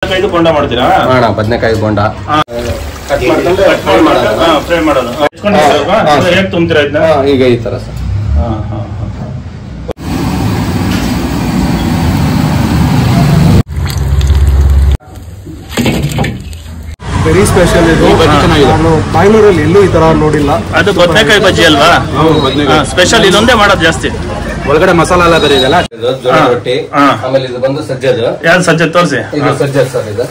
ಬದನೆಕಾಯಿ ಬೋಂಡ ಮಾಡ್ತೀರಾ? ಬದನೆಕಾಯಿ ಬೋಂಡ ಫ್ರೈ ಮಾಡೋದು. ಹೇಗೆ ತುಂಬ್ತೀರಾ ಇದನ್ನ? ಈಗ ಈ ತರ ಸರ್. ವೆರಿ ಸ್ಪೆಷಲ್ ಇದು. ನಾನು ಬ್ಯಾಂಗ್ಳೂರಲ್ಲಿ ಎಲ್ಲೂ ಈ ತರ ನೋಡಿಲ್ಲ. ಅದು ಬದನೆಕಾಯಿ ಬಜ್ಜಿ ಅಲ್ವಾ? ಸ್ಪೆಷಲ್ ಇದೊಂದೇ ಮಾಡೋದು ಜಾಸ್ತಿ. ಒಳಗಡೆ ಮಸಾಲ ಎಲ್ಲ ಬೇರೆ ಇದೆಲ್ಲ. ಜೋಳ ರೊಟ್ಟಿ, ಆಮೇಲೆ ಇದು ಬಂದು ಸಜ್ಜದು. ಯಾವ್ದು ಸಜ್ಜದ್ ತೋರಿಸಿ. ಇದು ಸಜ್ಜದ್ ಸರ್. ಇದು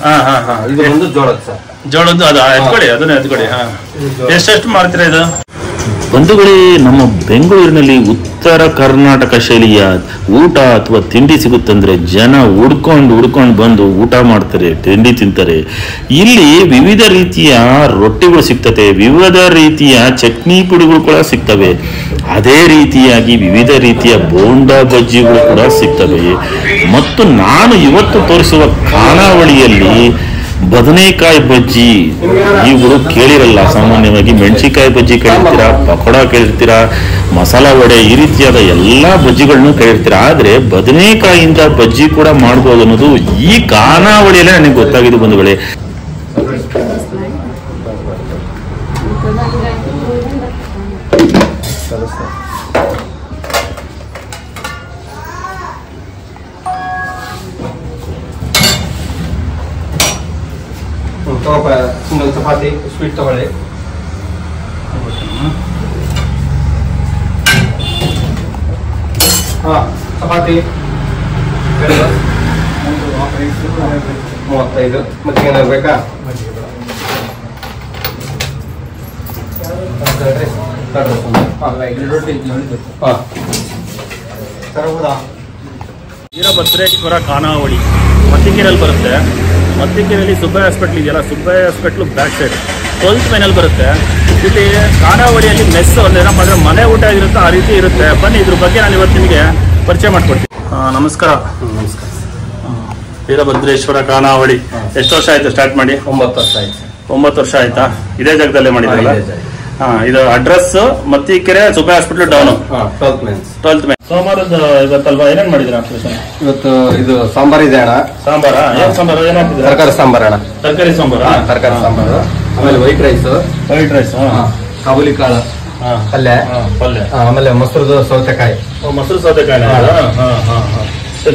ಇದು ಬಂದು ಜೋಳದ ಸರ್. ಜೋಳದ್ದು ಅದು ಎತ್ಕೊಡಿ, ಅದನ್ನ ಎತ್ಕೊಡಿ. ಎಷ್ಟೆಷ್ಟು ಮಾಡ್ತೀರಾ ಇದು? ಬಂಧುಗಳೇ, ನಮ್ಮ ಬೆಂಗಳೂರಿನಲ್ಲಿ ಉತ್ತರ ಕರ್ನಾಟಕ ಶೈಲಿಯ ಊಟ ಅಥವಾ ತಿಂಡಿ ಸಿಗುತ್ತಂದ್ರೆ ಜನ ಹುಡ್ಕೊಂಡು ಬಂದು ಊಟ ಮಾಡ್ತಾರೆ, ತಿಂಡಿ ತಿಂತಾರೆ. ಇಲ್ಲಿ ವಿವಿಧ ರೀತಿಯ ರೊಟ್ಟಿಗಳು ಸಿಗ್ತದೆ, ವಿವಿಧ ರೀತಿಯ ಚಟ್ನಿ ಪುಡಿಗಳು ಕೂಡ ಸಿಗ್ತವೆ. ಅದೇ ರೀತಿಯಾಗಿ ವಿವಿಧ ರೀತಿಯ ಬೋಂಡ ಬಜ್ಜಿಗಳು ಕೂಡ ಸಿಗ್ತವೆ. ಮತ್ತು ನಾನು ಇವತ್ತು ತೋರಿಸುವ ಖಾನಾವಳಿಯಲ್ಲಿ ಬದನೆಕಾಯಿ ಬಜ್ಜಿ ಇವುಗಳು ಕೇಳಿರಲ್ಲ. ಸಾಮಾನ್ಯವಾಗಿ ಮೆಣಸಿಕಾಯಿ ಬಜ್ಜಿ ಕೇಳಿರ್ತೀರಾ, ಪಕೋಡ ಕೇಳಿರ್ತೀರಾ, ಮಸಾಲ ವಡೆ, ಈ ರೀತಿಯಾದ ಎಲ್ಲ ಬಜ್ಜಿಗಳನ್ನು ಕೇಳಿರ್ತೀರಾ. ಆದರೆ ಬದನೆಕಾಯಿಯಿಂದ ಬಜ್ಜಿ ಕೂಡ ಮಾಡ್ಬೋದು ಅನ್ನೋದು ಈ ಖಾನಾವಳಿಯಲ್ಲೇ ನನಗೆ ಗೊತ್ತಾಗಿದ್ದು ಬಂಧುಗಳೇ. ಸಿಂಗಲ್ ಚಪಾತಿ ಸ್ವೀಟ್ ತಗೊಳ್ಳಿ. ಚಪಾತಿ 35. ಮತ್ತೆ ಏನಾದ್ರು ಬೇಕಾ? ವೀರಭದ್ರೇಶ್ವರ ಖಾನಾವಳಿ ಮತ್ತಿಕೆರೆಯಲ್ಲಿ ಬರುತ್ತೆ. ಮತ್ತಿಕೆರೆಯಲ್ಲಿ ಸುಬ್ಬಯ್ಯ ಹಾಸ್ಪಿಟ್ಲ್ ಇದೆಯಲ್ಲ, Subbaiah hospital back side 12th ಮೈನಲ್ಲಿ ಬರುತ್ತೆ. ಇಲ್ಲಿ ಖಾನಾವಳಿಯಲ್ಲಿ ಮೆಸ್ ಒಂದೇನಪ್ಪ ಅಂದರೆ ಮನೆ ಊಟ ಇರುತ್ತೆ, ಆ ರೀತಿ ಇರುತ್ತೆ. ಬನ್ನಿ, ಇದ್ರ ಬಗ್ಗೆ ನಾನು ಇವತ್ತು ನಿಮಗೆ ಪರಿಚಯ ಮಾಡ್ಕೊಡ್ತೀನಿ. ನಮಸ್ಕಾರ. ನಮಸ್ಕಾರ. ವೀರಭದ್ರೇಶ್ವರ ಖಾನಾವಳಿ ಎಷ್ಟು ವರ್ಷ ಆಯ್ತು ಸ್ಟಾರ್ಟ್ ಮಾಡಿ? 9 ವರ್ಷ ಆಯ್ತು. 9 ವರ್ಷ ಆಯ್ತಾ? ಇದೇ ಜಾಗದಲ್ಲೇ ಮಾಡಿದ್ರಲ್ಲ? ಇದು address Mattikere Subbaiah hospital down, 12th ಮೈ. ಸೋಮವಾರದ ಇವತ್ತಲ್ವಾ, ಏನೇನು ಮಾಡಿದ್ರಾ? ಇವತ್ತು ಇದು ಸಾಂಬಾರ್ ಇದೆ ಅಣ್ಣ. ಸಾಂಬಾರಾ? ಏನ್ ಸಾಂಬಾರು? ಏನಾಗ್ತಿದೆ? ತರಕಾರಿ ಸಾಂಬಾರ್ ಅಣ್ಣ. ತರಕಾರಿ ಸಾಂಬಾರಾ? ತರಕಾರಿ ಸಾಂಬಾರು. ಆಮೇಲೆ ವೈಟ್ ರೈಸ್, ಕಾಬೂಲಿ ಕಾಳು ಪಲ್ಯ, ಆಮೇಲೆ ಮೊಸರು ಸೌತೆಕಾಯಿ. ಮೊಸರು ಸೌತೆಕಾಯಿ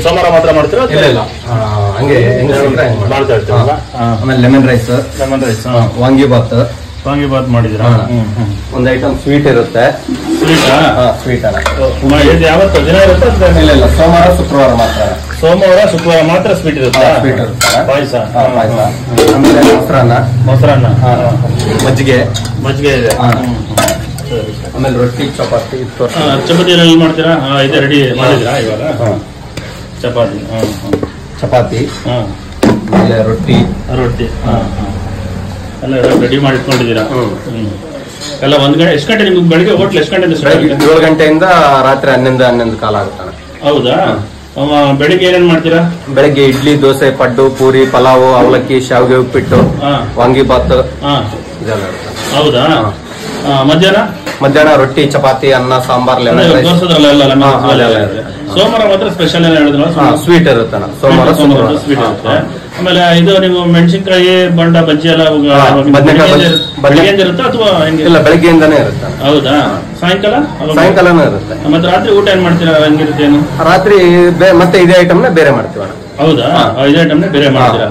ಸೋಮವಾರ ಮಾತ್ರ ಮಾಡ್ತೀರಾ? ಇಲ್ಲ, ಹಂಗೆ ಮಾಡ್ತಾ ಇರ್ತೀರಲ್ಲ. ಆಮೇಲೆ ಲೆಮನ್ ರೈಸ್, ವಾಂಗಿಬಾತ್ ಮಾಡಿದಿರಾ? ಒಂದು ಐಟಮ್ ಸ್ವೀಟ್ ಇರುತ್ತೆ. ಸ್ವೀಟ್ ಯಾವತ್ತು ದಿನ ಇರುತ್ತೆ? ಇಲ್ಲ, ಸೋಮವಾರ ಶುಕ್ರವಾರ ಮಾತ್ರ. ಸೋಮವಾರ ಶುಕ್ರವಾರ ಮಾತ್ರ ಸ್ವೀಟ್ ಇರುತ್ತೆ. ಸ್ವೀಟ್ ಇರುತ್ತೆ. ಪಾಯಸ, ಆಮೇಲೆ ಮೊಸರನ್ನ, ಮಜ್ಜಿಗೆ ಇದೆ. ಆಮೇಲೆ ರೊಟ್ಟಿ, ಚಪಾತಿ. ಚಪಾತಿ ಎಲ್ಲಿ ಮಾಡ್ತೀರಾ? ಇದೆ ರೆಡಿ ಮಾಡಿದಿರಾ ಇವಾಗ? ಚಪಾತಿ, ಆಮೇಲೆ ರೊಟ್ಟಿ ಎಲ್ಲ ರೆಡಿ ಮಾಡಿ ಇಟ್ಕೊಂಡಿದ್ದೀರಾ? ಎಲ್ಲ ಒಂದ್ ಗಂಟೆ. ಎಷ್ಟು ಗಂಟೆ ನಿಮ್ಗೆ ಬೆಳಿಗ್ಗೆ ಹೋಟ್ಲ್ ಎಷ್ಟು ಗಂಟೆ? 7 ಗಂಟೆಯಿಂದ ರಾತ್ರಿ 11 ಕಾಲ ಆಗುತ್ತಾನೆ. ಹೌದಾ? ಬೆಳಿಗ್ಗೆ ಏನೇನ್ ಮಾಡ್ತೀರಾ? ಬೆಳಗ್ಗೆ ಇಡ್ಲಿ, ದೋಸೆ, ಪಡ್ಡು, ಪೂರಿ, ಪಲಾವು, ಅವಲಕ್ಕಿ, ಶಾವಿಗೆ ಉಪ್ಪಿಟ್ಟು, ವಾಂಗಿಬಾತ್ ಇದೆಲ್ಲ ಇರುತ್ತೆ. ಹೌದಾ? ಮಧ್ಯಾಹ್ನ ರೊಟ್ಟಿ, ಚಪಾತಿ, ಅನ್ನ, ಸಾಂಬಾರ್, ಸೋಮವಾರ ಮಾತ್ರ ಸ್ಪೆಷಲ್ ಏನೋ ಹೇಳಿದ್ರು, ಸ್ವೀಟ್ ಇರುತ್ತೆ. ಸೋಮವಾರ ಸ್ವೀಟ್ ಇರುತ್ತೆ. ಆಮೇಲೆ ಇದು ನೀವು ಮೆಣಸಿನಕಾಯಿ ಬೋಂಡ ಬಜ್ಜಿ ಎಲ್ಲ ಬೆಳಿಗ್ಗೆ ಇರುತ್ತಾ ಅಥವಾ ಇಲ್ಲ? ಬೆಳಗ್ಗೆಯಿಂದಾನೇ ಇರುತ್ತೆ. ಹೌದಾ? ಸಾಯಂಕಾಲನೂ ಇರುತ್ತೆ. ಮತ್ತೆ ರಾತ್ರಿ ಊಟ ಏನ್ ಮಾಡ್ತೀರಾ? ಹೆಂಗಿರುತ್ತೆ? ರಾತ್ರಿ ಮತ್ತೆ ಇದೇ ಐಟಮ್ನ ಬೇರೆ ಮಾಡ್ತೀವಿ. ಹೌದಾ? ಇದೇ ಐಟಮ್ನ ಬೇರೆ ಮಾಡ್ತೀರಾ?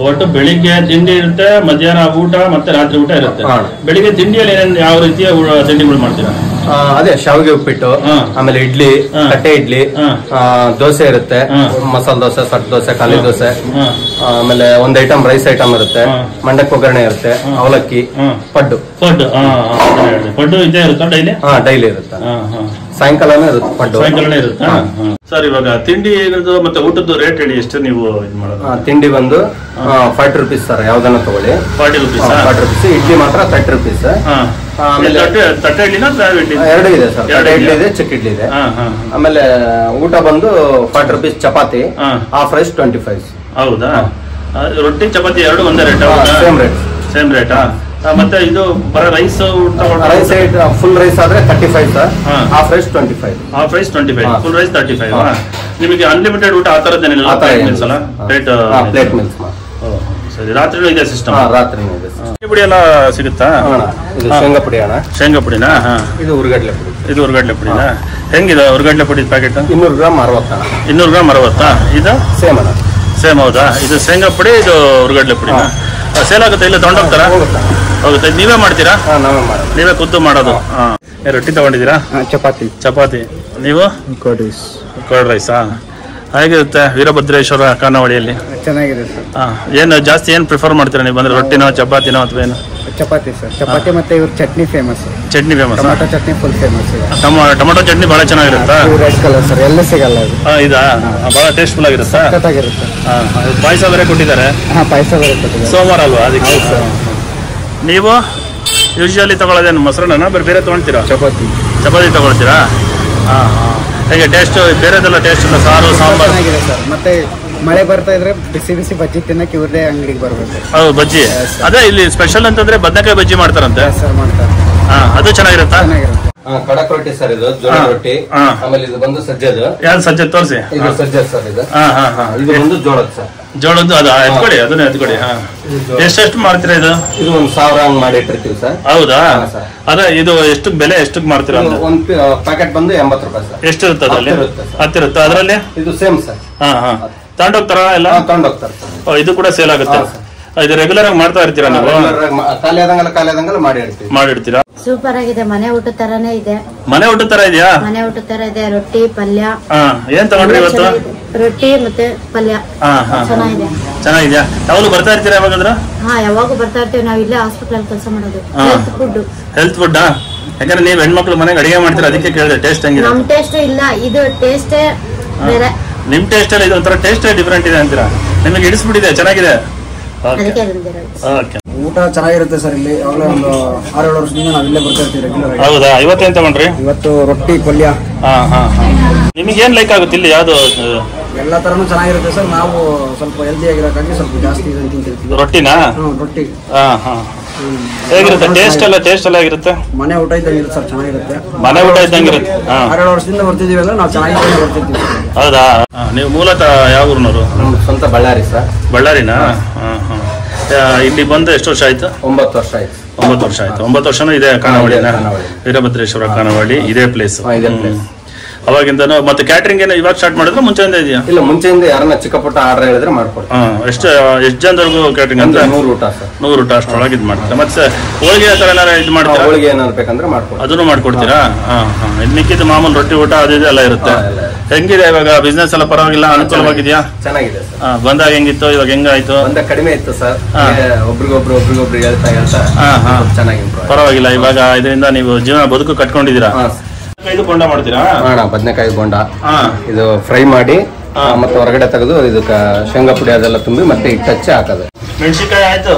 ಒಟ್ಟು ಬೆಳಿಗ್ಗೆ ತಿಂಡಿ ಇರುತ್ತೆ, ಮಧ್ಯಾಹ್ನ ಊಟ, ಮತ್ತೆ ರಾತ್ರಿ ಊಟ ಇರುತ್ತೆ. ಬೆಳಿಗ್ಗೆ ತಿಂಡಿಯಲ್ಲಿ ಏನೇನು ಯಾವ ರೀತಿಯ ತಿಂಡಿಗಳು ಮಾಡ್ತೀರಾ? ಅದೇ ಶಾವಿಗೆ ಉಪ್ಪಿಟ್ಟು, ಆಮೇಲೆ ಇಡ್ಲಿ, ತಟ್ಟೆ ಇಡ್ಲಿ, ದೋಸೆ ಇರುತ್ತೆ, ಮಸಾಲ ದೋಸೆ, ಸಟ್ ದೋಸೆ, ಖಾಲಿ ದೋಸೆ, ಆಮೇಲೆ ಒಂದ್ ಐಟಮ್ ರೈಸ್ ಐಟಮ್ ಇರುತ್ತೆ, ಮಂಡಕ್ಕಿ ಒಗ್ಗರಣೆ ಇರುತ್ತೆ, ಅವಲಕ್ಕಿ, ಪಡ್ಡು ಇದೇ ಇರುತ್ತಾ ಡೈಲಿ? ಡೈಲಿ ಇರುತ್ತೆ. ಸಾಯಂಕಾಲನೇ ಇರುತ್ತೆ ಪಡ್ಡು. ಸಾಯಂಕಾಲನೇ ಇರುತ್ತೆ. ಸರ್, ಇವಾಗ ತಿಂಡಿ ಮತ್ತೆ ಊಟದ್ದು ರೇಟ್ ಹೇಳಿ, ಎಷ್ಟು ನೀವು ಇದು ಮಾಡೋದು? ತಿಂಡಿ ಬಂದು 40 rupees ಸರ್. ಯಾವ್ದನ್ನ ತಗೊಳ್ಳಿ, 40 rupees. 40 rupees. ಇಡ್ಲಿ ಮಾತ್ರ 30 rupees. ಆಮೇಲೆ ತಟ್ಟೆ ಇಡ್ಲಿನ ಇಡ್ಲಿ? ಎರಡು ಇದೆ ಸರ್. ತಟ್ಟೆ ಇಡ್ಲಿ ಇದೆ, ಚಿಕ್ಕ ಇಡ್ಲಿ ಇದೆ. ಆಮೇಲೆ ಊಟ ಬಂದು 40 rupees. Chapati half rice 25. ಹೌದಾ? ರೊಟ್ಟಿ ಚಪಾತಿ ಎರಡು ಒಂದೇ ರೇಟ್? Same rate. ಮತ್ತೆ ಇದು ಬರ ರೈಸ್ ರೈಸ್ ಫುಲ್ ರೈಸ್ ಆದ್ರೆ 35 sir. Half rice 25. Half rice 25, full rice 35. ನಿಮಗೆ ಅನ್ಲಿಮಿಟೆಡ್ ಊಟ ಆ ತರದ್ದೇನಿಲ್ಲ? ರೇಟ್ ಪ್ಲೇಟ್ ಮೀಲ್ಸ್ ಸರಿ. ರಾತ್ರಿನೂ ಇದೆ ಸಿಸ್ಟಮ್? ರಾತ್ರಿನೂ ಇದೆ. ಪುಡಿ ಎಲ್ಲ ಸಿಗುತ್ತಾ? ಇದು ಶೇಂಗಾ ಪುಡಿ ಅಣ್ಣ. ಶೇಂಗಾ ಪುಡಿನಾ? ಇದು ಹುರ್ಗಡ್ಲೆ ಪುಡಿ. ಇದು ಹುರ್ಗಡ್ಲೆ ಪುಡಿನಾ? ಹೆಂಗಿದೆ ಹುರ್ಗಡ್ಲೆ ಪುಡಿ ಪ್ಯಾಕೆಟ್? 200 ಗ್ರಾಮ್ 60 ಅಣ್ಣ. 200 ಗ್ರಾಮ್ 60? ಇದು ಸೇಮ್ ಅಣ್ಣ. ಸೇಮ್ ಹೌದಾ? ಇದು ಶೇಂಗಾ ಪುಡಿ, ಇದು ಹುರ್ಗಡ್ಲೆ ಪುಡಿನಾ? ಸೇಲ್ ಆಗುತ್ತೆ? ಇಲ್ಲ ತಗೊಂಡೋಗ್ತಾರಾ? ಹೋಗುತ್ತೆ. ನೀವೇ ಮಾಡ್ತೀರಾ? ನಾವೇ ಮಾಡೋದು. ನೀವೇ ಖುದ್ದು ಮಾಡೋದು? ರೊಟ್ಟಿ ತಗೊಂಡಿದ್ದೀರಾ? ಚಪಾತಿ. ನೀವು? ಕರ್ಡ್ ರೈಸಾ? ಹೇಗಿರುತ್ತೆ ವೀರಭದ್ರೇಶ್ವರ ಖಾನಾವಳಿಯಲ್ಲಿ? ಚೆನ್ನಾಗಿದೆ ಸರ್. ಏನು ಜಾಸ್ತಿ ಏನು ಪ್ರಿಫರ್ ಮಾಡ್ತೀರಾ ನೀವು ಬಂದ್ರೆ? ರೊಟ್ಟಿನೋ ಚಪಾತಿನೋ ಅಥವಾ ಏನು? ಚಪಾತಿ ಸರ್. ಚಪಾತಿ ಮತ್ತೆ ಇವ್ರ chutney famous. Chutney famous? Tomato chutney full famous. Tomato chutney ಬಹಳ ಚೆನ್ನಾಗಿರುತ್ತಾ? ರೆಡ್ ಕಲರ್ ಸರ್, ಎಲ್ಲ ಸಿಗಲ್ಲ ಅದು. ಇದಾ ಬಹಳ ಟೇಸ್ಟ್ಫುಲ್ ಆಗಿರುತ್ತಾ? ಸಖತ್ತಾಗಿರುತ್ತೆ. ಪಾಯಸ ಬೇರೆ ಕೊಟ್ಟಿದ್ದಾರೆ. ಪಾಯಸ ಬೇರೆ ಕೊಟ್ಟಿದ್ದಾರೆ. ಸೋಮವಾರ ಅಲ್ವಾ ಅದಕ್ಕೆ? ನೀವು ಯೂಶುವಲಿ ತಗೊಳ್ಳೋದೇನು ಮೊಸರನ್ನ ಬೇರೆ ತೊಗೊಳ್ತೀರಾ? ಚಪಾತಿ ತಗೊಳ್ತೀರಾ? ಹೇಗೆ ಟೇಸ್ಟ್? ಬೇರೆದೆಲ್ಲ ಟೇಸ್ಟ್ ಇಲ್ಲ? ಸಾರು ಸಾಂಬಾರು ಚೆನ್ನಾಗಿದೆ ಸರ್. ಮತ್ತೆ ಮಳೆ ಬರ್ತಾ ಇದ್ರೆ ಬಿಸಿ ಬಿಸಿ ಬಜ್ಜಿ ತಿನ್ನಕ್ಕೆ ಇವ್ರದೇ ಅಂಗಡಿಗೆ ಬರ್ಬೇಕು. ಹೌದು, ಬಜ್ಜಿ. ಅದೇ ಇಲ್ಲಿ ಸ್ಪೆಷಲ್ ಅಂತಂದ್ರೆ ಬದನೆಕಾಯಿ ಬಜ್ಜಿ ಮಾಡ್ತಾರಂತೆ ಸರ್, ಮಾಡ್ತಾರೆ. ಅದು ಚೆನ್ನಾಗಿರುತ್ತಾ? ಚೆನ್ನಾಗಿರುತ್ತೆ. ಕಡಕ್ ರೊಟ್ಟಿ ಸರ್, ಇದು ಜೋಳ ರೊಟ್ಟಿ. ಆಮೇಲೆ ಇದು ಬಂದು ಸಜ್ಜದು. ಯಾವ್ದು ಸಜ್ಜದ್ ತೋರಿಸಿ? ಇದು ಸಜ್ಜದ್ ಸರ್. ಇದು ಇದು ಬಂದು ಜೋಳದ ಸರ್. ಜೋಳದ್ದು ಅದು ಎತ್ಕೊಡಿ, ಅದನ್ನ ಎತ್ಕೊಡಿ. ಎಷ್ಟೆಷ್ಟು ಮಾಡ್ತೀರಾ ಇದು? ಇದು 1000 ಹಂಗ್ ಮಾಡಿ ಇಟ್ಟಿರ್ತೀವಿ ಸರ್. ಹೌದಾ? ಅದೇ ಇದು ಎಷ್ಟು ಬೆಲೆ ಎಷ್ಟಕ್ಕೆ ಮಾಡ್ತೀರಾ? ಒಂದು ಪ್ಯಾಕೆಟ್ ಬಂದು 80 ರೂಪಾಯಿ ಸರ್. ಎಷ್ಟು ಇರುತ್ತೆ ಅದರಲ್ಲಿ? 10 ಇರುತ್ತೆ ಅದರಲ್ಲಿ? ಇದು ಸೇಮ್ ಸರ್. ತಗೊಂಡೋಗ್ತಾರಾ ಎಲ್ಲ? ತಗೊಂಡೋಗ್ತಾರೆ ಸರ್. ಇದು ಕೂಡ ಸೇಲ್ ಆಗುತ್ತೆ? ಇದು ರೆಗ್ಯುಲರ್ ಆಗಿ ಮಾಡ್ತಾ ಇರ್ತೀರಾ ನೀವು? ಖಾಲಿ ಆದಂಗೆಲ್ಲ ಮಾಡಿರ್ತೀರಾ? ಸೂಪರ್ ಆಗಿದೆ. ಮನೆ ಊಟದ ತರಾನೇ ಇದೆ. ಮನೆ ಊಟದ ತರ ಇದೆಯಾ? ಮನೆ ಊಟದ ತರ ಇದೆ. ರೊಟ್ಟಿ ಪಲ್ಯ. ಏನ್ ತಗೊಂಡ್ರಿ ಇವತ್ತು? ರೊಟ್ಟಿ ಮತ್ತೆ ಪಲ್ಯ. ಚೆನ್ನಾಗಿದೆ. ಚೆನ್ನಾಗಿದ್ಯಾ? ಯಾವಾಗಲೂ ಬರ್ತಾ ಇರ್ತೀರಾ ಯಾವಾಗಾದ್ರೂ? ಯಾವಾಗೂ ಬರ್ತಾ ಇರ್ತೀವಿ. ನಾವು ಇಲ್ಲೇ ಹಾಸ್ಪಿಟಲ್ ಕೆಲಸ ಮಾಡೋದು. Health food? ಯಾಕಂದ್ರೆ ನೀವು ಹೆಣ್ಮಕ್ಳು ಮನೆಗೆ ಅಡಿಗೆ ಮಾಡ್ತೀರಾ, ಅದಕ್ಕೆ ಕೇಳಿದೆ ಟೇಸ್ಟ್ ಹೆಂಗಿದೆ? ನಮ್ ಟೇಸ್ಟ್ ಇಲ್ಲ, ಇದು ಟೇಸ್ಟೇ ಬೇರೆ. ನಿಮ್ ಟೇಸ್ಟ್ ಎಲ್ಲ ಇದು ಒಂಥರ ಟೇಸ್ಟ್ ಡಿಫ್ರೆಂಟ್ ಇದೆ ಅಂತೀರಾ? ನಿಮಗೆ ಇಡಿಸ್ಬಿಟ್ಟಿದೆ, ಚೆನ್ನಾಗಿದೆ. ಊಟ ಚೆನ್ನಾಗಿರುತ್ತೆ ಸರ್. ಇಲ್ಲಿ ಯಾವಾಗಲೂ ಒಂದು 6-7 ವರ್ಷದಿಂದ ನಾವು ಇಲ್ಲೇ ಬರ್ತಾ ಇರ್ತೀವಿ ರೆಗ್ಯುಲರ್ ಆಗಿ. ಹೌದಾ? ಇವತ್ತೇನ್ ತಗೊಂಡ್ರಿ? ಇವತ್ತು ರೊಟ್ಟಿ ಪಲ್ಯ. ನಿಮಗೇನ್ ಲೈಕ್ ಆಗುತ್ತೆ ಇಲ್ಲಿ? ಯಾವ್ದು? ಎಲ್ಲ ತರನು ಚೆನ್ನಾಗಿರುತ್ತೆ ಸರ್. ನಾವು ಸ್ವಲ್ಪ ಹೆಲ್ದಿ ಆಗಿರೋಕ್ಕಾಗಿ ಸ್ವಲ್ಪ ಜಾಸ್ತಿ ಇದನ್ನು ತಿಂತಿರ್ತೀವಿ. ರೊಟ್ಟಿನಾ? ರೊಟ್ಟಿ. ಹೇಗಿರುತ್ತೆ ಟೇಸ್ಟ್ ಎಲ್ಲ? ಟೇಸ್ಟ್ ಎಲ್ಲ ಹೇಗಿರುತ್ತೆ? ಮನೆ ಊಟ ಇದ್ದಂಗಿರುತ್ತೆ ಸರ್, ಚೆನ್ನಾಗಿರುತ್ತೆ. ಮನೆ ಊಟ ಇದ್ದಂಗಿರುತ್ತೆ. 6-7 ವರ್ಷದಿಂದ ಬರ್ತಿದೀವಿ ಅಂದ್ರೆ ನಾವು ಚೆನ್ನಾಗಿ ಬರ್ತಿರ್ತೀವಿ. ಹೌದಾ? ನೀವು ಮೂಲತಃ ಯಾವ ಊರಿನವರು? ಸ್ವಂತ ಬಳ್ಳಾರಿ ಸರ್. ಬಳ್ಳಾರಿನಾ? ಇಲ್ಲಿ ಬಂದು ಎಷ್ಟು ವರ್ಷ ಆಯ್ತು? 9 ವರ್ಷ ಆಯ್ತು. 9 ವರ್ಷ ಆಯ್ತು. 9 ವರ್ಷನೂ ಇದೆ ಖಾನಾವಳಿನ? ವೀರಭದ್ರೇಶ್ವರ ಖಾನಾವಳಿ ಇದೇ ಪ್ಲೇಸ್? ಅವಾಗಿಂದ ಮತ್ತೆ ಕ್ಯಾಟ್ರಿಂಗ್ ಏನೋ ಇವಾಗ ಸ್ಟಾರ್ಟ್ ಮಾಡಿದ್ರೆ ಮುಂಚೆಯಿಂದ ಇದೆಯಾ? ಇಲ್ಲ, ಮುಂಚೆಯಿಂದ ಯಾರನ್ನ ಚಿಕ್ಕ ಪುಟ್ಟ ಆರ್ಡರ್ ಹೇಳಿದ್ರೆ ಮಾಡ್ಕೊಡ್ತೀವಿ. ಎಷ್ಟು ಜನದವರೆಗೂ ಕ್ಯಾಟ್ರಿಂಗ್ ಅಂದ್ರೆ? 100 ಊಟ ಸರ್. 100 ಊಟ ಅಷ್ಟೊಳಗೆ ಇದು ಮಾಡ್ತಾರೆ. ಮತ್ತೆ ಹೋಳಿಗೆ ಆ ಥರ ಏನಾರ ಇದು ಮಾಡ್ತೀರಾ? ಹೋಳಿಗೆ ಏನಾದ್ರು ಬೇಕಂದ್ರೆ ಮಾಡ್ಕೊಡ್ತೀವಿ. ಅದನ್ನು ಮಾಡ್ಕೊಡ್ತೀರಾ? ಮಿಕ್ಕಿದ್ದು ಮಾಮೂಲು ರೊಟ್ಟಿ ಊಟ ಅದು ಇದೆಲ್ಲ ಇರುತ್ತೆ. ಹೆಂಗಿದೆ ಇವಾಗ ಬಿಸ್ನೆಸ್ ಎಲ್ಲ? ಪರವಾಗಿಲ್ಲ? ಅನುಕೂಲವಾಗಿದೆಯಾ? ಚೆನ್ನಾಗಿದೆ ಸರ್. ಬಂದಾಗ ಹೆಂಗಿತ್ತು, ಇವಾಗ ಹೆಂಗಾಯ್ತು? ಬಂದಾಗ ಕಡಿಮೆ ಇತ್ತು ಸರ್. ಒಬ್ರಿಗೊಬ್ರು ಹೇಳ್ತಾ ಚೆನ್ನಾಗಿ ಪರವಾಗಿಲ್ಲ. ಇವಾಗ ಇದರಿಂದ ನೀವು ಜೀವನ ಬದುಕು ಕಟ್ಕೊಂಡಿದ್ದೀರಾ? ಇದು ಬೋಂಡ ಮಾಡ್ತೀರಾ? ಬದನೆಕಾಯಿ ಬೋಂಡ. ಇದು ಫ್ರೈ ಮಾಡಿ ಮತ್ತೆ ಹೊರಗಡೆ ತೆಗೆದು ಇದಕ್ಕೆ ಶೇಂಗಾ ಪುಡಿ ಅದೆಲ್ಲ ತುಂಬಿ ಮತ್ತೆ ಹಿಟ್ಟು ಹಚ್ಚಿ ಹಾಕೋದು. ಮೆಣಸಿನ್ಕಾಯಿ ಆಯ್ತು.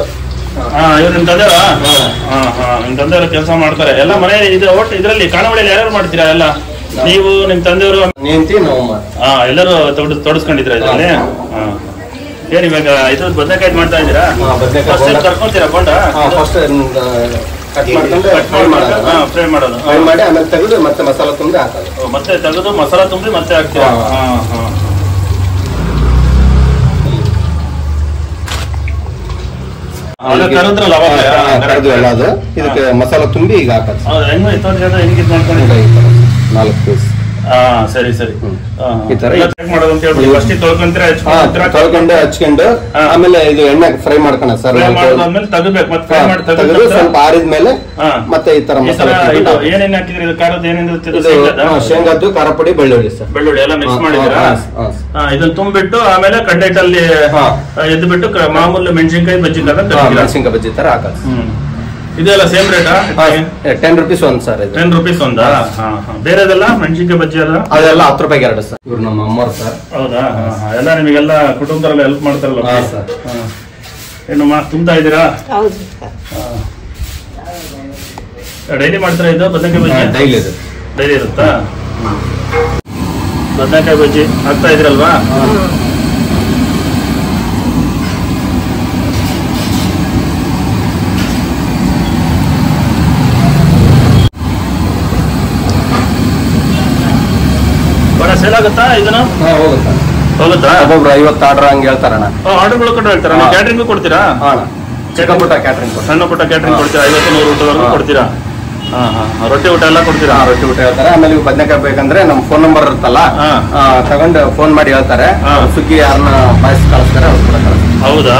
ಇವ್ರು ನಿಮ್ ತಂದೆಯವ್ರ? ನಿಮ್ ತಂದೆಯವರು ಕೆಲಸ ಮಾಡ್ತಾರೆ ಎಲ್ಲ ಮನೆ ಇದು ಒಟ್ಟು ಇದರಲ್ಲಿ ಖಾನಾವಳಿಯಲ್ಲಿ ಯಾರ್ಯಾರು ಮಾಡ್ತೀರಾ ಎಲ್ಲ? ನೀವು, ನಿಮ್ ತಂದೆಯವರು, ನಿಂತಿ ನಾವು ಎಲ್ಲರೂ ತೊಡಸ್ಕೊಂಡಿದ್ರ ಇದರಲ್ಲಿ? ಏನ್ ಇವಾಗ ಇದು ಬದನೆಕಾಯಿ ಮಾಡ್ತಾ ಇದ್ದೀರಾ? ಕರ್ಕೊಂತೀರಾ ಬೋಂಡ? ಫ್ರೈ ಮಾಡೋದು. ಫ್ರೈ ಮಾಡಿ ಆಮೇಲೆ ತೆಗೆದು ಮತ್ತೆ ಮಸಾಲ ತುಂಬಿ ಹಾಕೋದು. ಮತ್ತೆ ತೆಗೆದು ಮಸಾಲ ತುಂಬಿ ಮತ್ತೆ ಹಾಕ್ತೀರಾ? ಕರೆದ್ರಲ್ಲ ಎಲ್ಲ ಅದು ಇದಕ್ಕೆ ಮಸಾಲ ತುಂಬಿ ಈಗ ಹಾಕೋದು. ಹೆಂಗ್ ಇದು ಮಾಡ್ಕೊಂಡು 4 ಪೀಸ್. ಸರಿ ಸರಿ. ಈ ತರ ತೊಳ್ಕೊಂಡು ಹಚ್ಕೊಂಡು ಆಮೇಲೆ ಇದು ಎಣ್ಣೆ ಫ್ರೈ ಮಾಡ್ಕೋಣ ಸರ್. ತೆಗೆದು ಸ್ವಲ್ಪ ಆರಿದ್ಮೇಲೆ ಮತ್ತೆ ಈ ತರ ಮಸಾಲೆ ಏನೇನ್ ಹಾಕಿದ್ರಿ? ಖಾರದ ಏನೇನಿರುತ್ತೆ? ಶೇಂಗಾದ್ದು, ಖಾರ ಪುಡಿ, ಬೆಳ್ಳುಳ್ಳಿ ಸರ್. ಬೆಳ್ಳುಳ್ಳಿ ಎಲ್ಲ ಮಿಕ್ಸ್ ಮಾಡಿದ್ರಾ? ಇದನ್ನ ತುಂಬಿಟ್ಟು ಆಮೇಲೆ ಕಡ್ಡೆ ಹಿಟ್ಟಲ್ಲಿ ಎದ್ದು ಬಿಟ್ಟು ಮಾಮೂಲಿ ಮೆಣಸಿನ್ಕಾಯಿ ಬಜ್ಜಿ ತರ ಮೆಣಸಿನ್ಕಾಯಿ ಬಜ್ಜಿ ತರ ಹಾಕೋದು. ಇದೆಲ್ಲ ಸೇಮ್ ರೇಟಾ? 10 ರೂಪೀಸ್ ಒಂದು ಸರ್. 10 ರೂಪೀಸ್ ಒಂದಾ? ಬೇರೆದೆಲ್ಲ ಮೆಣಸಿನ್ಕಾಯಿ ಬಜ್ಜಿ ಎಲ್ಲ ಅದೆಲ್ಲ 10 ರೂಪಾಯಿಗೆ 2 ಸರ್. ಇವ್ರು ನಮ್ಮ ಅಮ್ಮವ್ರು ಸರ್. ಹೌದಾ? ಎಲ್ಲ ನಿಮಗೆಲ್ಲ ಕುಟುಂಬದಲ್ಲ ಹೆಲ್ಪ್ ಮಾಡ್ತಾರಲ್ಲ ಸರ್? ಏನು ತುಂಬ್ತಾ ಇದ್ದೀರಾ? ಡೈಲಿ ಮಾಡ್ತಾರ ಇದು ಬದನೆಕಾಯಿ ಬಜ್ಜಿ? ಡೈಲಿ ಇರುತ್ತಾ? ಬದನೆಕಾಯಿ ಬಜ್ಜಿ ಹಾಕ್ತಾ ಇದ್ರಲ್ವಾ? ಸೇಲ್ ಆಗುತ್ತಾ ಇದನ್ನ? ಹೋಗುತ್ತಾ? ಹೋಗುತ್ತಾ? ಒಬ್ಬೊಬ್ರು 50 ಆರ್ಡರ್ ಹಂಗೆ ಹೇಳ್ತಾರಣ್ಣ. ಆರ್ಡರ್ಗಳು ಕೊಟ್ಟು ಹೇಳ್ತಾರ? ನೀವು ಕ್ಯಾಟ್ರಿಂಗ್ ಕೊಡ್ತೀರಾ? ಚಿಕ್ಕ ಪುಟ್ಟ ಕ್ಯಾಟ್ರಿಂಗ್, ಸಣ್ಣ ಪುಟ್ಟ ಕ್ಯಾಟ್ರಿಂಗ್ ಕೊಡ್ತೀರಾ? 50-100 ಊಟದವರೆಗೂ ಕೊಡ್ತೀರಾ? ರೊಟ್ಟಿ ಊಟ ಎಲ್ಲ ಕೊಡ್ತೀರಾ? ರೊಟ್ಟಿ ಊಟ ಹೇಳ್ತಾರೆ. ಆಮೇಲೆ ಇವು ಬದನೆಕಾಯಿ ಬೇಕಂದ್ರೆ ನಮ್ಮ ಫೋನ್ ನಂಬರ್ ಇರುತ್ತಲ್ಲ, ತಗೊಂಡು ಫೋನ್ ಮಾಡಿ ಹೇಳ್ತಾರೆ. ಸುಗ್ಗಿ ಯಾರನ್ನ ಬಾಯ್ಸ್ ಕಳಿಸ್ತಾರೆ ಅವ್ರು ಕೂಡ ಕಳಿಸ್ತಾರೆ. ಹೌದಾ?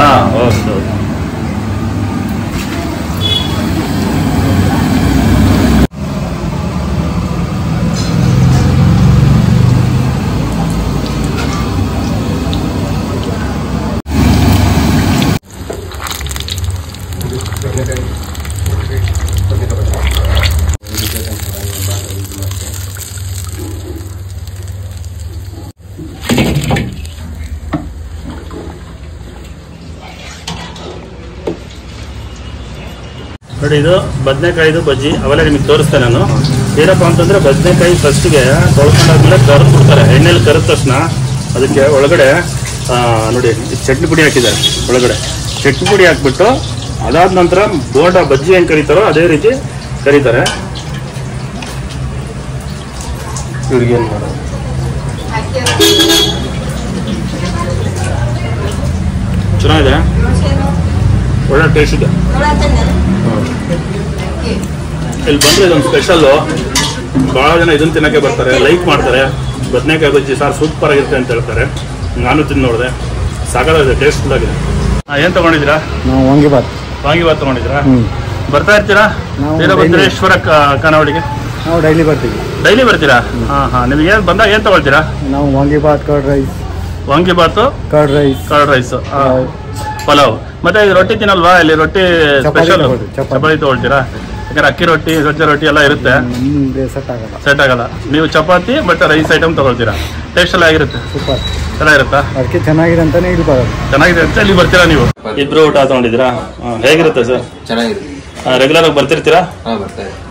ನೋಡಿ, ಇದು ಬದನೆಕಾಯಿದು ಬಜ್ಜಿ ಅವೆಲ್ಲ ನಿಮಗೆ ತೋರಿಸ್ತೇನೆ ನಾನು. ಏನಪ್ಪ ಅಂತಂದ್ರೆ ಬದನೆಕಾಯಿ ಫಸ್ಟ್ಗೆ ತೊಳ್ಕೊಂಡಾದ್ಮೇಲೆ ಕರೆದು ಬಿಡ್ತಾರೆ. ಎಣ್ಣೆಲಿ ಕರೆದ ತಕ್ಷಣ ಅದಕ್ಕೆ ಒಳಗಡೆ ನೋಡಿ ಚಟ್ನಿ ಪುಡಿ ಹಾಕಿದ್ದಾರೆ. ಒಳಗಡೆ ಚಟ್ನಿ ಪುಡಿ ಹಾಕ್ಬಿಟ್ಟು ಅದಾದ ನಂತರ ಬೋಂಡ ಬಜ್ಜಿ ಹೆಂಗೆ ಕರೀತಾರೋ ಅದೇ ರೀತಿ ಕರೀತಾರೆ. ಇವ್ರಿಗೇನು ಮಾಡೋದು? ಚೆನ್ನಾಗಿದೆ, ಒಳ್ಳೆ ಟೇಸ್ಟ್ ಇದೆ. ಇಲ್ಲಿ ಬಂದ್ರೆ ಇದೊಂದು ಸ್ಪೆಷಲ್ಲು. ಭಾಳ ಜನ ಇದನ್ನ ತಿನ್ನಕ್ಕೆ ಬರ್ತಾರೆ, ಲೈಕ್ ಮಾಡ್ತಾರೆ. ಬದನೆಕಾಯಿ ಬಜ್ಜಿ ಸಾರು ಸೂಪರ್ ಆಗಿರುತ್ತೆ ಅಂತ ಹೇಳ್ತಾರೆ. ನಾನು ತಿಂದು ನೋಡಿದೆ, ಸಾಕಾಗಿದೆ, ಟೇಸ್ಟ್ಫುಲ್ ಆಗಿದೆ. ಏನು ತಗೊಂಡಿದ್ದೀರಾ? ನಾವು ವಾಂಗಿಬಾತ್ ತಗೊಂಡಿದ್ದೀರಾ? ಬರ್ತಾ ಇರ್ತೀರಾ ವೀರಭದ್ರೇಶ್ವರ ಖಾನಾವಳಿಗೆ? ನಾವು ಡೈಲಿ ಬರ್ತೀವಿ. ಡೈಲಿ ಬರ್ತೀರಾ? ನಿಮಗೆ ಏನು ಬಂದಾಗ ಏನು ತಗೊಳ್ತೀರಾ? ನಾವು vangibath, curd rice. Vangibath, curd rice, pulao. ಮತ್ತೆ ರೊಟ್ಟಿ ತಿನ್ನಲ್ವಾ ಇಲ್ಲಿ? ರೊಟ್ಟಿ ಸ್ಪೆಷಲ್ ಚಪಾತಿ ತಗೊಳ್ತೀರಾ? ಯಾಕಂದ್ರೆ ಅಕ್ಕಿ ರೊಟ್ಟಿ, ಸಜ್ಜೆ ರೊಟ್ಟಿ ಎಲ್ಲ ಇರುತ್ತೆ, ಸೆಟ್ ಆಗಲ್ಲ. ನೀವು ಚಪಾತಿ ಮತ್ತೆ ರೈಸ್ ಐಟಮ್ ತಗೊಳ್ತೀರಾ. ಟೇಸ್ಟ್ ಎಲ್ಲ ಆಗಿರುತ್ತೆ, ಸೂಪರ್ ಚೆನ್ನಾಗಿರುತ್ತಾ? ಅದಕ್ಕೆ ಚೆನ್ನಾಗಿದೆ ಅಂತಾನೆ ಇಲ್ಲಿ ಬರೋದು. ಚೆನ್ನಾಗಿದೆ ಅಂತ ಇಲ್ಲಿ ಬರ್ತೀರಾ ನೀವು? ಇಬ್ರು ಊಟ ತಗೊಂಡಿದ್ದೀರಾ? ಹೇಗಿರುತ್ತೆ ಸರ್? ಚೆನ್ನಾಗಿದೆ. ರೆಗ್ಯುಲರ್ ಆಗಿ ಬರ್ತಿರ್ತೀರಾ?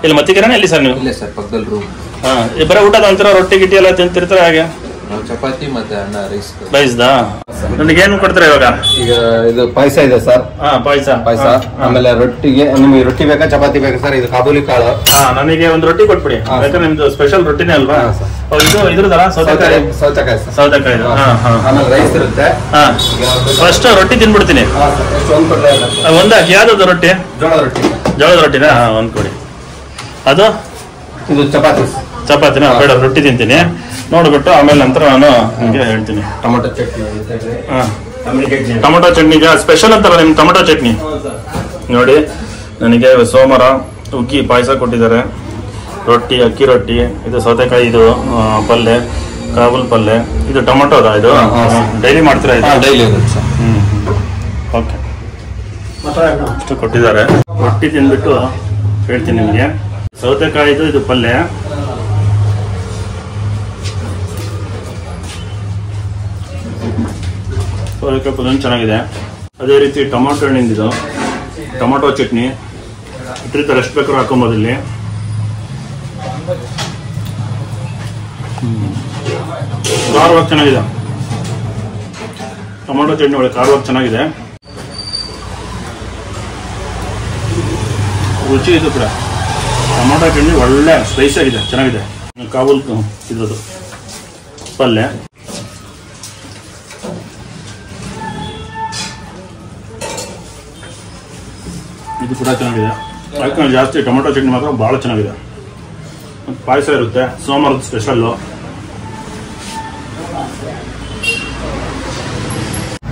ಇಲ್ಲಿ ಮತ್ತಿಗೆರೆನೇ ಎಲ್ಲಿ ಸರ್ ನೀವು? ಇಲ್ಲ ಸರ್, ಪಕ್ಕದಲ್ಲಿ ರೂಮ್. ಬರೀ ಊಟ ತಗೊಂತೀರಾ? ರೊಟ್ಟಿ ಗಿಟ್ಟಿ ಎಲ್ಲ ತಿಂತಿರ್ತೀರಾ ಹಾಗೆ? ಚಪಾತಿ ಮತ್ತೆ ಅನ್ನ, ರೈಸ್ದಾ? ನನಗೆ ಏನು ಕೊಡ್ತೀರಾ ಇವಾಗ? ಈಗ ಇದು ಪಾಯಸ ಇದೆ ಸರ್. ಪಾಯಸ. ಆಮೇಲೆ ರೊಟ್ಟಿಗೆ ನಿಮಗೆ ರೊಟ್ಟಿ ಬೇಕಾ ಚಪಾತಿ ಬೇಕಾ ಸರ್? ಇದು ಕಾಬೂಲಿ ಕಾಳು. ನನಗೆ ಒಂದು ರೊಟ್ಟಿ ಕೊಟ್ಬಿಡಿ, ಯಾಕಂದ್ರೆ ನಿಮ್ದು ಸ್ಪೆಷಲ್ ರೊಟ್ಟಿನೇ ಅಲ್ವಾ? ಇದು ಇದ್ರದಲ್ಲ ಸೌತೆಕಾಯಿ. ಆಮೇಲೆ ರೈಸ್ ಇರುತ್ತೆ. ಫಸ್ಟ್ ರೊಟ್ಟಿ ತಿನ್ಬಿಡ್ತೀನಿ. ಒಂದ್ ಯಾವ್ದು ರೊಟ್ಟಿ? ಜೋಳದ ರೊಟ್ಟಿನಾ? ಒಂದ್ ಕೊಡಿ. ಅದು ಇದು ಚಪಾತಿನ? ಬೇಡ, ರೊಟ್ಟಿ ತಿಂತೀನಿ ನೋಡ್ಬಿಟ್ಟು ಆಮೇಲೆ ನಂತರ ನಾನು ನಿಮಗೆ ಹೇಳ್ತೀನಿ. ಟೊಮೊಟೊ ಚಟ್ನಿ. ಟೊಮೊಟೊ ಚಟ್ನಿಗೆ ಸ್ಪೆಷಲ್ ಅಂತಲ್ಲ ನಿಮ್ ಟೊಮೊಟೊ ಚಟ್ನಿ. ನೋಡಿ, ನನಗೆ ಸೋಮವಾರ ಹುಗ್ಗಿ ಪಾಯಸ ಕೊಟ್ಟಿದ್ದಾರೆ, ರೊಟ್ಟಿ, ಅಕ್ಕಿ ರೊಟ್ಟಿ, ಇದು ಸೌತೆಕಾಯಿ, ಇದು ಪಲ್ಯ, ಕಾಬೂಲ್ ಪಲ್ಯ, ಇದು ಟೊಮೊಟೊದ. ಇದು ಡೈಲಿ ಮಾಡ್ತೀರಾ? ಇದು ಡೈಲಿ. ಓಕೆ, ಅಷ್ಟು ಕೊಟ್ಟಿದ್ದಾರೆ. ರೊಟ್ಟಿ ತಿಂದ್ಬಿಟ್ಟು ಹೇಳ್ತೀನಿ ನಿಮಗೆ. ಸೌತೆಕಾಯಿದು ಇದು ಪಲ್ಯ, ಸೌತೆಕಾಯಿ ಪಲ್ಯ ಚೆನ್ನಾಗಿದೆ. ಅದೇ ರೀತಿ ಟೊಮೊಟೊ ಹಣ್ಣಿಂದಿದು ಟೊಮೊಟೊ ಚಟ್ನಿ ಇಟ್ಟಿರ್ತಾರೆ, ಎಷ್ಟು ಬೇಕಾದ್ರೂ ಹಾಕೊಬೋದು ಇಲ್ಲಿ. ಖಾರವಾಗಿ ಚೆನ್ನಾಗಿದೆ. ಟೊಮೊಟೊ ಚಟ್ನಿ ಒಳ್ಳೆ ಖಾರವಾಗಿ ಚೆನ್ನಾಗಿದೆ, ರುಚಿ ಇದು ಕೂಡ. ಟೊಮೊಟೊ ಚಟ್ನಿ ಒಳ್ಳೆ ಸ್ಪೈಸಿ ಆಗಿದೆ, ಚೆನ್ನಾಗಿದೆ. ಕಾಬೂಲ್ ಇದ್ರದ್ದು ಪಲ್ಯ, ಇದು ಕೂಡ ಚೆನ್ನಾಗಿದೆ. ಯಾಕಂದ್ರೆ ಜಾಸ್ತಿ ಟೊಮೊಟೊ ಚಟ್ನಿ ಮಾತ್ರ ಭಾಳ ಚೆನ್ನಾಗಿದೆ. ಪಾಯಸ ಇರುತ್ತೆ, ಸೋಮವಾರದ ಸ್ಪೆಷಲ್ಲು.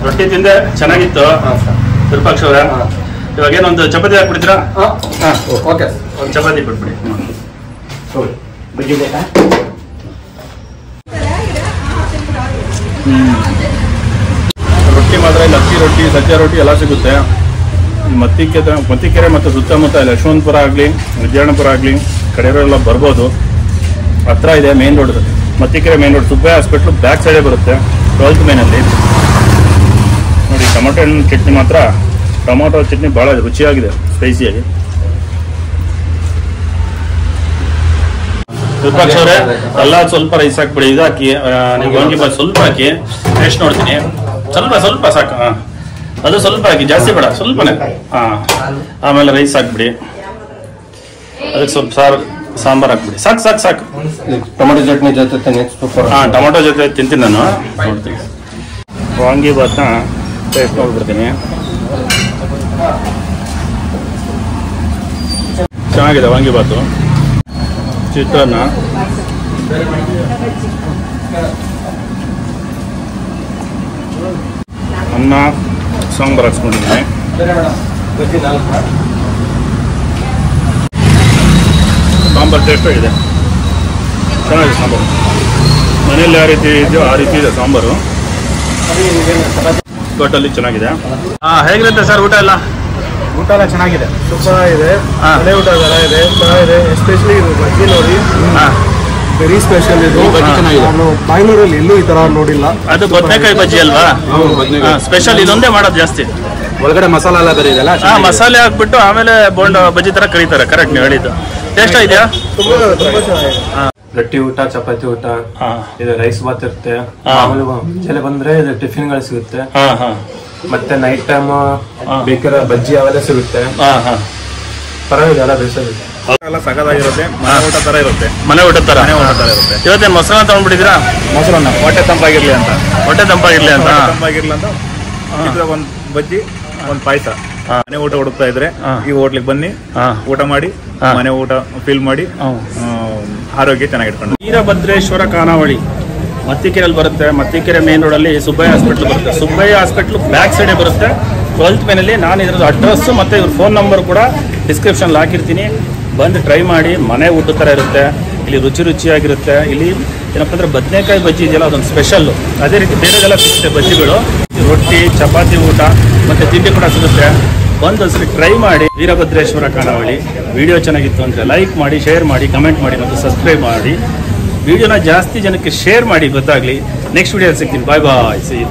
ರೊಟ್ಟಿ ತಿಂದೆ, ಚೆನ್ನಾಗಿತ್ತು ವಿರೂಪಾಕ್ಷ ಅವರೇ. ಇವಾಗ ಏನೊಂದು ಚಪಾತಿ ಹಾಕ್ಬಿಡ್ತೀರಾ? ಓಕೆ, ಒಂದು ಚಪಾತಿ ಕೊಟ್ಬಿಡಿ. ರೊಟ್ಟಿ ಮಾತ್ರ ಇಲ್ಲಿ ಅಕ್ಕಿ ರೊಟ್ಟಿ, ಸಜ್ಜೆ ರೊಟ್ಟಿ ಎಲ್ಲ ಸಿಗುತ್ತೆ. ಮತ್ತಿಕೆರೆ ಮತ್ತು ಸುತ್ತಮುತ್ತ ಯಶವಂತಪುರ ಆಗಲಿ, ವಿಜಯನಪುರ ಆಗಲಿ ಕಡೆಯವರೆಲ್ಲ ಬರ್ಬೋದು. ಹತ್ರ ಇದೆ main road. Mattikere main road, Subbaiah hospital back ಸೈಡೇ ಬರುತ್ತೆ, 12th ಮೇನಲ್ಲಿ. ನೋಡಿ, ಟೊಮೊಟೊ ಹಣ್ಣು ಚಟ್ನಿ ಮಾತ್ರ, ಟೊಮೊಟೊ ಚಟ್ನಿ ಭಾಳ ರುಚಿಯಾಗಿದೆ, ಸ್ಪೈಸಿಯಾಗಿ. ವಿರೂಪಾಕ್ಷ ಅವರೇ, ಎಲ್ಲ ಸ್ವಲ್ಪ ರೈಸ್ ಹಾಕ್ಬಿಡಿ. ಇದು ಹಾಕಿ, ನೀವು ವಾಂಗಿಬಾತ್ ಸ್ವಲ್ಪ ಹಾಕಿ, ಟೇಸ್ಟ್ ನೋಡ್ತೀನಿ. ಸ್ವಲ್ಪ ಸಾಕು. ಅದು ಸ್ವಲ್ಪ ಹಾಕಿ, ಜಾಸ್ತಿ ಬೇಡ, ಸ್ವಲ್ಪನೇ. ಆಮೇಲೆ ರೈಸ್ ಹಾಕ್ಬಿಡಿ, ಅದಕ್ಕೆ ಸ್ವಲ್ಪ ಸಾಂಬಾರ್ ಹಾಕ್ಬಿಡಿ. ಸಾಕು. ಟೊಮೊಟೊ ಚಟ್ನಿ ಜೊತೆ ಸೂಪರ್. ಟೊಮೊಟೊ ಜೊತೆ ತಿಂತೀನಿ ನಾನು, ನೋಡ್ತೀನಿ. ವಾಂಗಿಬಾತ್ನ ಟೇಸ್ಟ್ ನೋಡ್ಬಿಡ್ತೀನಿ. ಚೆನ್ನಾಗಿದೆ ವಾಂಗಿಬಾತು. ಚಿತ್ರಾನ್ನ, ಅನ್ನ, ಸಾಂಬಾರು ಹಾಕ್ಸ್ಕೊಂಡಿದ್ದೀನಿ. ಸಾಂಬಾರು ಟೇಸ್ಟ್ ಇದೆ, ಚೆನ್ನಾಗಿದೆ ಸಾಂಬಾರು. ಮನೇಲಿ ಯಾವ ರೀತಿ ಇದೆಯೋ ಆ ರೀತಿ ಇದೆ ಸಾಂಬಾರು. ಟೋಟಲಿ ಚೆನ್ನಾಗಿದೆ. ಹೇಗಿರುತ್ತೆ ಸರ್ ಊಟ ಎಲ್ಲ? ಊಟ ಎಲ್ಲ ಚೆನ್ನಾಗಿದೆ, ಸೂಪರ್ ಇದೆ. ಮನೆ ಊಟ ತರ ಇದೆ, ಚೆನ್ನಾಗಿದೆ. ಎಸ್ಪೆಷಲಿ ಇದು ಬಜ್ಜಿ ನೋಡಿ, ವೆರಿ ಸ್ಪೆಷಲ್ ಇದು. ನಾನು ಬ್ಯಾಂಗ್ಳೂರಲ್ಲಿ ಎಲ್ಲೂ ಈ ತರ ನೋಡಿಲ್ಲ. ಅದು ಬದನೆಕಾಯಿ ಬಜ್ಜಿ ಅಲ್ವಾ? ಸ್ಪೆಷಲ್ ಇದೊಂದೇ ಮಾಡೋದು ಜಾಸ್ತಿ. ಒಳಗಡೆ ಮಸಾಲ ಎಲ್ಲ ಬೇರೆ ಇದೆಲ್ಲ, ಮಸಾಲೆ ಹಾಕ್ಬಿಟ್ಟು ಆಮೇಲೆ ಬೋಂಡ ಬಜ್ಜಿ ತರ ಕರೀತಾರೆ. ಕರೆಕ್ಟ್ ನೀವು ಹೇಳಿದ್ದು. ಟೇಸ್ಟ್ ಇದೆಯಾ? ತುಂಬಾ ಚೆನ್ನಾಗಿದೆ. ರೊಟ್ಟಿ ಊಟ, ಚಪಾತಿ ಊಟ, ಇದು ರೈಸ್ ಬಾತ್ ಇರುತ್ತೆ. ಚಳಿ ಬಂದ್ರೆ ಇದು ಟಿಫಿನ್ ಗಳು ಸಿಗುತ್ತೆ. ಮತ್ತೆ ನೈಟ್ ಟೈಮ್ ಬೇಕಾದ್ರೆ ಬಜ್ಜಿ ಅವೆಲ್ಲ ಸಿಗುತ್ತೆ. ಪರವಾಗಿಲ್ಲ, ಎಲ್ಲ ಬೇಸಾಗುತ್ತೆ. ಎಲ್ಲ ಸಗದಾಗಿರುತ್ತೆ. ಮನೆ ಊಟ ತರ ಇರುತ್ತೆ. ಮನೆ ಊಟ ತರ ಇರುತ್ತೆ. ಇವತ್ತೇ ಮೊಸರನ್ನ ತಗೊಂಡ್ಬಿಟ್ಟಿದ್ದೀರಾ? ಮೊಸರನ್ನ ಹೊಟ್ಟೆ ತಂಪಾಗಿರ್ಲಿ ಅಂತ. ತಂಪಾಗಿರ್ಲಿ ಅಂತ ಒಂದ್ ಬಜ್ಜಿ, ಒಂದ್ ಪಾಯಸ. ಮನೆ ಊಟ ಹುಡುಕ್ತಾ ಇದ್ರೆ ಈ ಹೋಟ್ಲಿಗೆ ಬನ್ನಿ, ಊಟ ಮಾಡಿ, ಮನೆ ಊಟ ಫೀಲ್ ಮಾಡಿ, ಆರೋಗ್ಯ ಚೆನ್ನಾಗಿಟ್ಕೊಂಡು. ವೀರಭದ್ರೇಶ್ವರ ಖಾನಾವಳಿ ಮತ್ತಿಕೆರೆಯಲ್ಲಿ ಬರುತ್ತೆ. ಮತ್ತಿಕೆರೆ ಮೇನ್ ರೋಡ್ ಅಲ್ಲಿ ಸುಬ್ಬಯ್ಯ ಹಾಸ್ಪಿಟ್ಲ್ ಬರುತ್ತೆ. ಸುಬ್ಬಯ್ಯ ಹಾಸ್ಪಿಟ್ಲ್ ಬ್ಯಾಕ್ ಸೈಡ್ ಬರುತ್ತೆ. 12th ಮೇನಲ್ಲಿ ನಾನು ಇದ್ರದ್ದು ಅಡ್ರೆಸ್ ಮತ್ತೆ ಇವ್ರ ಫೋನ್ ನಂಬರ್ ಕೂಡ ಡಿಸ್ಕ್ರಿಪ್ಷನ್ ಹಾಕಿರ್ತೀನಿ. ಬಂದು ಟ್ರೈ ಮಾಡಿ. ಮನೆ ಊಟ ಥರ ಇರುತ್ತೆ. ಇಲ್ಲಿ ರುಚಿಯಾಗಿರುತ್ತೆ. ಇಲ್ಲಿ ಏನಪ್ಪ ಅಂದ್ರೆ ಬದನೆಕಾಯಿ ಬಜ್ಜಿ ಇದೆಯಲ್ಲ, ಅದೊಂದು ಸ್ಪೆಷಲ್ಲು. ಅದೇ ರೀತಿ ಬೇರೆದೆಲ್ಲ ಸಿಗುತ್ತೆ ಬಜ್ಜಿಗಳು. ರೊಟ್ಟಿ, ಚಪಾತಿ ಊಟ ಮತ್ತು ತಿಂಡಿ ಕೂಡ ಸಿಗುತ್ತೆ. ಬಂದು ಒಂದ್ಸರಿ ಟ್ರೈ ಮಾಡಿ. ವೀರಭದ್ರೇಶ್ವರ ಖಾನಾವಳಿ. ವಿಡಿಯೋ ಚೆನ್ನಾಗಿತ್ತು ಅಂದರೆ ಲೈಕ್ ಮಾಡಿ, ಶೇರ್ ಮಾಡಿ, ಕಮೆಂಟ್ ಮಾಡಿ ಮತ್ತು ಸಬ್ಸ್ಕ್ರೈಬ್ ಮಾಡಿ. ವಿಡಿಯೋನ ಜಾಸ್ತಿ ಜನಕ್ಕೆ ಶೇರ್ ಮಾಡಿ, ಗೊತ್ತಾಗಲಿ. ನೆಕ್ಸ್ಟ್ ವಿಡಿಯೋ ಸಿಗ್ತೀನಿ. ಬಾಯ್ ಬಾಯ್, ಸಿ ಯು.